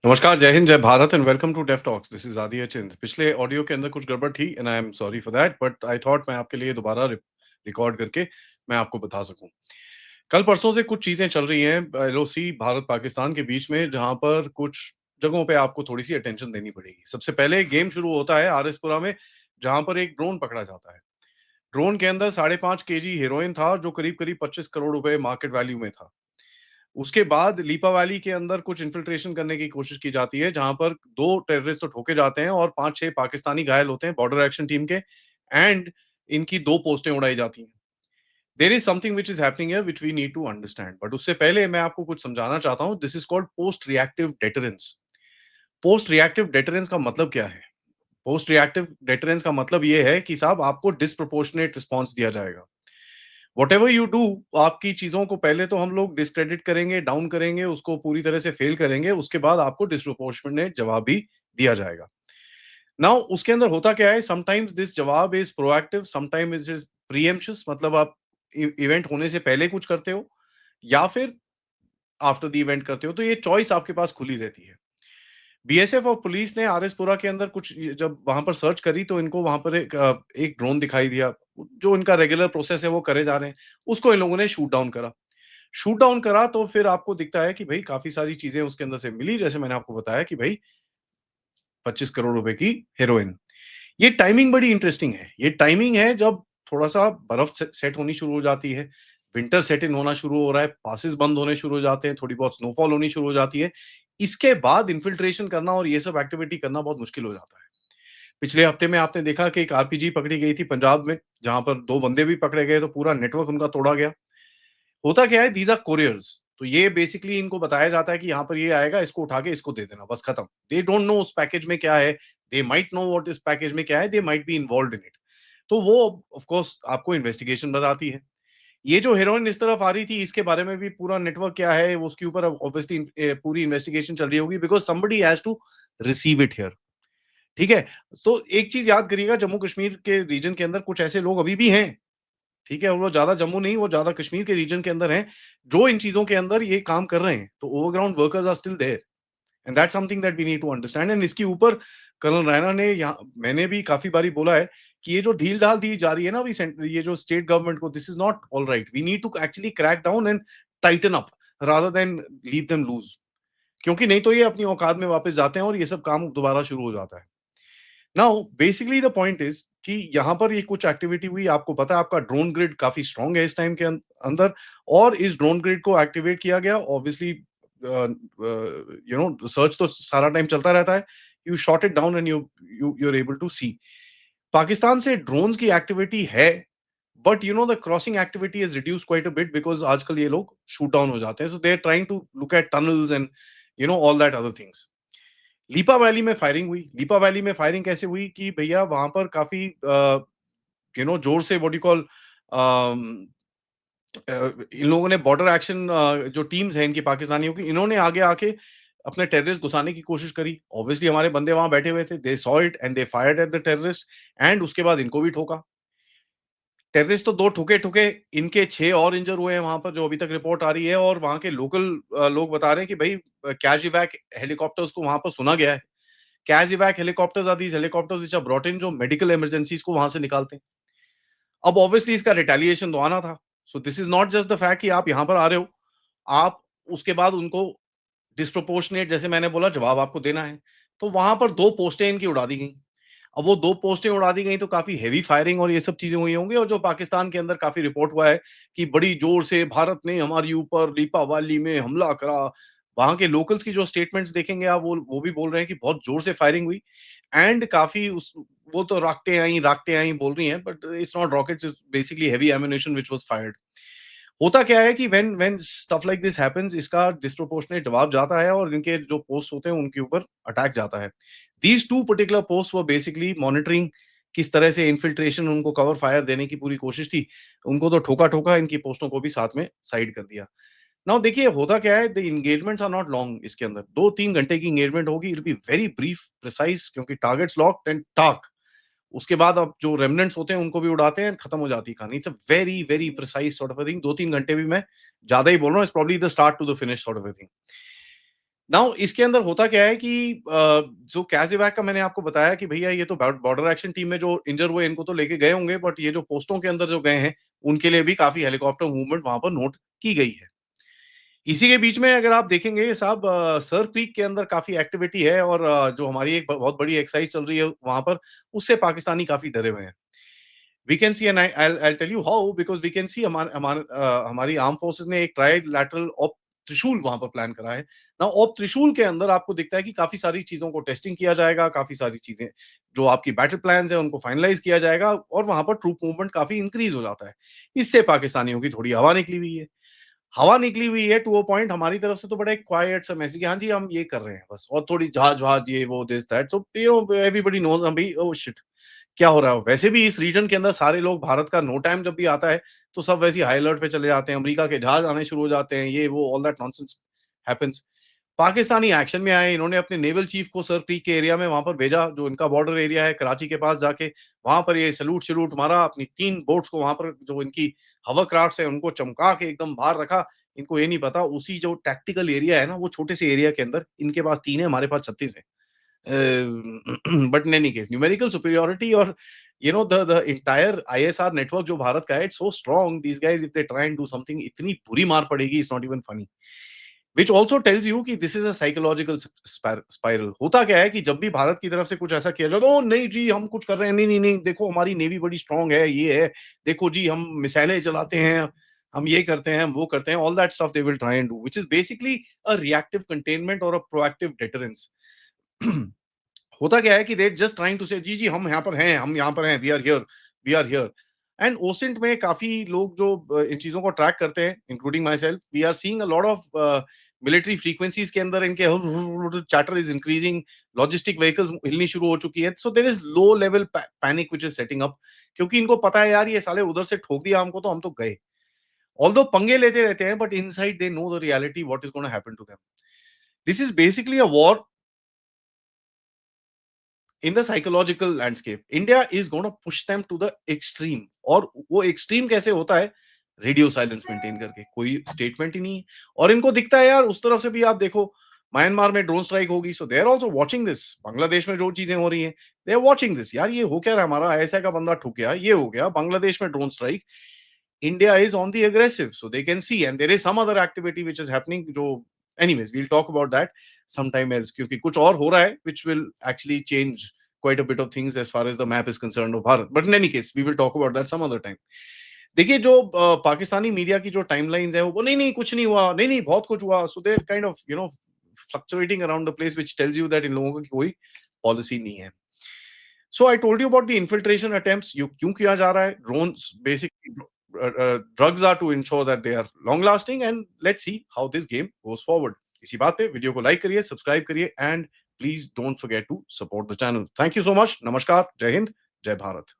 नमस्कार, जय हिंद, जय Bharat and welcome to Deaf Talks. This is Aadi Achint. पिछले ऑडियो के अंदर कुछ गड़बड़ थी and I am sorry for that but I thought मैं आपके लिए दोबारा रिकॉर्ड करके मैं आपको बता सकूँ। कल परसों से कुछ चीज़ें चल रही हैं एलओसी भारत-पाकिस्तान के बीच में जहाँ पर कुछ जगहों पे आपको थोड़ी-सी अटेंशन देनी पड़ेगी। सबसे पहले गेम शुरू होता है आरएसपुरा में जहाँ पर एक ड्रोन पकड़ा जाता है। ड्रोन के अंदर 5.5 केजी हेरोइन था जो करीब-करीब 25 करोड़ रुपए मार्केट वैल्यू में था। उसके बाद लीपा वैली के अंदर कुछ इन्फिल्ट्रेशन करने की कोशिश की जाती है, जहाँ पर 2 टेररिस्ट तो ठोके जाते हैं और 5-6 पाकिस्तानी घायल होते हैं बॉर्डर एक्शन टीम के एंड इनकी 2 पोस्टें उड़ाई जाती हैं। There is something which is happening here which we need to understand but उससे पहले मैं आपको कुछ समझाना चाहता हूँ, this is called post reactive deterrence. Post reactive deterrence का मतलब क्या है? पोस्ट रिएक्टिव डेटरेंस का मतलब ये है कि साहब आपको डिस्प्रोपोर्शनेट रिस्पॉन्स दिया जाएगा। व्हाटएवर यू डू आपकी चीज़ों को पहले तो हम लोग डिस्क्रेडिट करेंगे, डाउन करेंगे, उसको पूरी तरह से फेल करेंगे, उसके बाद आपको डिस्प्रोपोर्शनेट जवाब भी दिया जाएगा। नाउ उसके अंदर होता क्या है समटाइम्स दिस जवाब is proactive, sometimes it is pre-emptive मतलब आप इवेंट होने से पहले कुछ करते हो या फिर आफ्टर द इवेंट करते हो, तो ये चॉइस आपके पास खुली रहती है। बीएसएफ और पुलिस ने आरएसपुरा के अंदर कुछ जब वहां पर सर्च करी तो इनको वहां पर एक ड्रोन दिखाई दिया जो इनका रेगुलर प्रोसेस है वो करे जा रहे हैं। उसको इन लोगों ने शूट डाउन करा तो फिर आपको दिखता है कि भाई काफी सारी चीजें उसके अंदर से मिली, जैसे मैंने आपको बताया कि भाई 25 करोड़ रुपए की हेरोइन। ये टाइमिंग बड़ी इंटरेस्टिंग है। ये टाइमिंग है जब थोड़ा-सा बर्फ सेट होनी शुरू हो जाती है, विंटर सेट इन होना शुरू हो रहा है, पासेस बंद होने शुरू हो जाते हैं, थोड़ी बहुत स्नोफॉल होनी शुरू हो जाती है। इसके बाद इन्फिल्ट्रेशन करना और ये सब एक्टिविटी करना बहुत मुश्किल हो जाता है। पिछले हफ्ते में आपने देखा कि एक आरपीजी पकड़ी गई थी पंजाब में, जहाँ पर 2 बंदे भी पकड़े गए, तो पूरा नेटवर्क उनका तोड़ा गया। होता क्या है, दीज़ आर कोरियर्स। तो ये बेसिकली इनको बताया जाता है कि यहाँ पर ये आएगा, इसको उठा के इसको दे देना, बस खत्म। दे डोंट नो उस पैकेज में क्या है, they might know what is package में क्या है, they might be involved in it. तो वो ऑफ कोर्स आपको इन्वेस्टिगेशन बताती है। ये जो हेरोइन इस तरफ आ रही थी, इसके बारे में भी पूरा नेटवर्क क्या है, वो उसके ऊपर ऑब्वियसली पूरी इन्वेस्टिगेशन चल रही होगी because somebody has to receive it here. ठीक है? तो एक चीज़ याद करिएगा, जम्मू कश्मीर के रीजन के अंदर कुछ ऐसे लोग अभी भी हैं, ठीक है? और वो ज़्यादा जम्मू नहीं, वो ज़्यादा कश्मीर के रीजन के अंदर हैं, जो इन चीज़ों के अंदर ये काम कर रहे हैं। तो overground workers are still there and that's something that we need to understand and इसके ऊपर कर्नल रैना ने यहाँ मैंने भी काफ़ी बारी बोला है कि ये जो ढील-ढाल दी जा रही है ना अभी ये जो स्टेट गवर्नमेंट को, this is not alright. We need to actually crack down and tighten up rather than leave them loose, क्योंकि नहीं तो ये अपनी औकात में वापस जाते हैं और ये सब काम दोबारा शुरू हो जाता है। Now basically the point is कि यहाँ पर ये कुछ एक्टिविटी हुई, आपको पता है आपका ड्रोन ग्रिड काफी स्ट्रांग है इस टाइम के अंदर, और इस ड्रोन ग्रिड को एक्टिवेट किया गया। ऑब्वियसली सर्च तो सारा टाइम चलता रहता है। You shot it down and you are able to see Pakistan से ड्रोन्स की एक्टिविटी है, but the crossing activity is reduce quite a bit because आजकल ये लोग शूट डाउन हो जाते हैं, so they are trying to look at tunnels and all that other things. Leepa valley में फायरिंग हुई। लीपा वैली में फायरिंग कैसे हुई कि भैया वहां पर काफी जोर से व्हाट यू कॉल इन लोगों ने बॉर्डर एक्शन जो टीम्स हैं इनकी पाकिस्तानियों की, इन्होंने आगे आके अपने टेररिस्ट घुसाने की कोशिश करी। ऑब्वियसली हमारे बंदे वहां बैठे हुए थे, they saw it and they fired at the terrorist and उसके बाद इनको भी ठोका। टेररिस्ट तो 2 ठुके-ठुके, इनके 6 और इंजर हुए हैं वहाँ पर जो अभी तक रिपोर्ट आ रही है, और वहाँ के लोकल लोग बता रहे हैं कि भई कैश इवैक हेलीकॉप्टर्स को वहाँ पर सुना गया है। Casevac helicopters are these helicopters which are brought in, जो मेडिकल इमरजेंसीज़ को वहाँ से निकालते हैं। अब ऑब्वियसली इसका रिटेलिएशन तो आना था। So this is not just the fact कि आप यहाँ पर आ रहे हो, आप उसके बाद उनको डिस्प्रोपोर्शनेट जैसे मैंने बोला जवाब आपको देना है। तो वहाँ पर 2 पोस्टें इनकी उड़ा दी गईं। अब वो 2 पोस्टें उड़ा दी गई तो काफ़ी हेवी फायरिंग और ये सब चीज़ें हुई होंगी, और जो पाकिस्तान के अंदर काफ़ी रिपोर्ट हुआ है कि बड़ी ज़ोर से भारत ने हमारे ऊपर लीपावाली में हमला करा। वहाँ के लोकल्स की जो स्टेटमेंट्स देखेंगे आप, वो भी बोल रहे हैं कि बहुत ज़ोर से फायरिंग हुई एंड काफ़ी उस वो तो राख्ते आई बोल रही हैं, but it's not rockets, it's basically heavy ammunition which was fired. होता क्या है कि when when stuff like this happens, इसका डिस्प्रोपोर्शनेट जवाब जाता है और इनके जो पोस्ट होते हैं उनके ऊपर अटैक जाता है। These 2 particular posts were basically monitoring किस तरह से इन्फिल्ट्रेशन, उनको कवर फायर देने की पूरी कोशिश थी। उनको तो ठोका-ठोका, इनकी पोस्टों को भी साथ में साइड कर दिया। नाउ देखिए होता क्या है, the engagements are not long इसके अंदर। 2-3 घंटे की एंगेजमेंट होगी, it will be very brief, precise, क्योंकि टारगेट्स लॉक्ड एंड टाक। उसके बाद अब जो रेमिनेंट्स होते हैं उनको भी उड़ाते हैं, खत्म हो जाती है कहानी। It's a very, very precise sort of a thing. 2-3 घंटे भी मैं ज़्यादा ही बोल रहा हूँ, it's probably the start to the finish sort of a thing. Now इसके अंदर होता क्या है कि जो कैज़ेवैक का मैंने आपको बताया कि भैया ये तो बॉर्डर एक्शन टीम में जो इंजर हुए इनको तो लेके गए होंगे, बट ये जो पोस्टों के अंदर जो गए हैं, उनके लिए भी काफ़ी हेलीकॉप्टर मूवमेंट वहाँ पर नोट की गई है। इसी के बीच में अगर आप देखेंगे साहब, सर क्रीक के अंदर काफ़ी एक्टिविटी है और जो हमारी एक बहुत बड़ी एक्सरसाइज चल रही है वहाँ पर, उससे पाकिस्तानी काफ़ी डरे हुए हैं। We can see and I'll tell you how, because we can see हमारी आर्म फोर्सेस ने एक ट्राइलैटरल ऑप त्रिशूल वहाँ पर प्लान करा है। नाउ ऑप त्रिशूल के अंदर आपको दिखता है कि काफ़ी सारी चीज़ों को टेस्टिंग किया जाएगा, काफ़ी सारी चीज़ें जो आपकी बैटल प्लान्स हैं उनको फाइनलाइज़ किया जाएगा और वहाँ पर ट्रूप मूवमेंट काफ़ी इंक्रीज़ हो जाता है। इससे पाकिस्तानियों की थोड़ी हवा निकली हुई है। हवा निकली हुई है टू अ पॉइंट, हमारी तरफ से तो बड़ा एक क्वाइट सा मैसेज कि हाँ जी, हम ये कर रहे हैं बस, और थोड़ी जहाज-वहाज ये वो this that, so you know everybody knows अभी ओह शिट! क्या हो रहा है? वैसे भी इस रीजन के अंदर सारे लोग भारत का नो टाइम जब भी आता है, तो सब वैसे ही हाई अलर्ट पे चले जाते हैं, अमेरिका के जहाज आने शुरू हो जाते हैं, ये वो all that nonsense happens. Pakistani action में आए, इन्होंने अपने नेवल चीफ को सर क्रीक के एरिया में वहाँ पर भेजा, जो इनका बॉर्डर एरिया है कराची के पास जाके, वहाँ पर ये सैल्यूट-सैल्यूट मारा, अपनी 3 बोट्स को वहाँ पर जो इनकी हॉवरक्राफ्ट्स हैं, उनको चमका के एकदम बाहर रखा। इनको ये नहीं पता उसी जो टैक्टिकल एरिया है ना, वो छोटे से एरिया के अंदर इनके पास 3 है, हमारे पास 36 है। But in any case numerical superiority और द एंटायर आईएसआर नेटवर्क जो भारत का है, it's so strong, these guys if they try and do something, इतनी बुरी मार पड़ेगी, it's not even funny. Which also tells you कि this is a psychological spiral. होता क्या है कि जब भी भारत की तरफ से कुछ ऐसा किया जाए, तो नहीं जी हम कुछ कर रहे हैं, नहीं नहीं नहीं, देखो हमारी नेवी बड़ी स्ट्रांग है, ये है, देखो जी हम मिसाइलें चलाते हैं, हम ये करते हैं, हम वो करते हैं, all that stuff they will try and do, which is basically a reactive containment और अ प्रोएक्टिव डिटरेंस। होता क्या है कि दे जस्ट ट्राइंग टू से जी, जी हम यहाँ पर हैं, हम यहाँ पर हैं, we are here. And OSINT में काफ़ी लोग जो इन चीज़ों को ट्रैक करते हैं, including myself, we are seeing a lot of military frequencies के अंदर इनके chatter is increasing, logistic vehicles हिलनी शुरू हो चुकी है। So there is low level panic which is setting up, क्योंकि इनको पता है यार ये साले उधर से ठोक दिया हमको तो हम तो गए। ऑल्दो पंगे लेते रहते हैं, but inside they know the reality what is gonna happen to them. This is basically a war in the psychological landscape. India is gonna push them to the extreme, और वो एक्सट्रीम कैसे होता है? Radio silence maintain करके, कोई statement ही नहीं है। और इनको दिखता है यार उस तरफ से भी, आप देखो म्यांमार में ड्रोन स्ट्राइक होगी, so they are also watching this. Bangladesh में जो चीजें हो रही हैं, दे आर वाचिंग दिस, यार ये हो क्या रहा है, हमारा आईएसआई का बंदा ठुक गया, ये हो गया बांग्लादेश में drone strike, India is on the aggressive, so they can see, and there is some other activity which is happening. जो, anyways, we'll talk about that sometime else, क्योंकि कुछ और हो रहा है, which will actually change quite a bit of things as far as the map is concerned of Bharat. But in any case, we will talk about that some other time. देखिए जो Pakistani media की जो timelines है, वो नहीं नहीं कुछ नहीं हुआ, नहीं नहीं बहुत कुछ हुआ, so they're kind of fluctuating around the place, which tells you that इन लोगों की कोई पॉलिसी नहीं है। So I told you about the infiltration attempts. You क्यों किया जा रहा है? Drones basically, drugs are to ensure that they are long lasting, and let's see how this game goes forward. इसी बात पे वीडियो को लाइक करिए, सब्सक्राइब करिए, and please don't forget to support the channel. Thank you so much. नमस्कार, जय हिंद, जय भारत।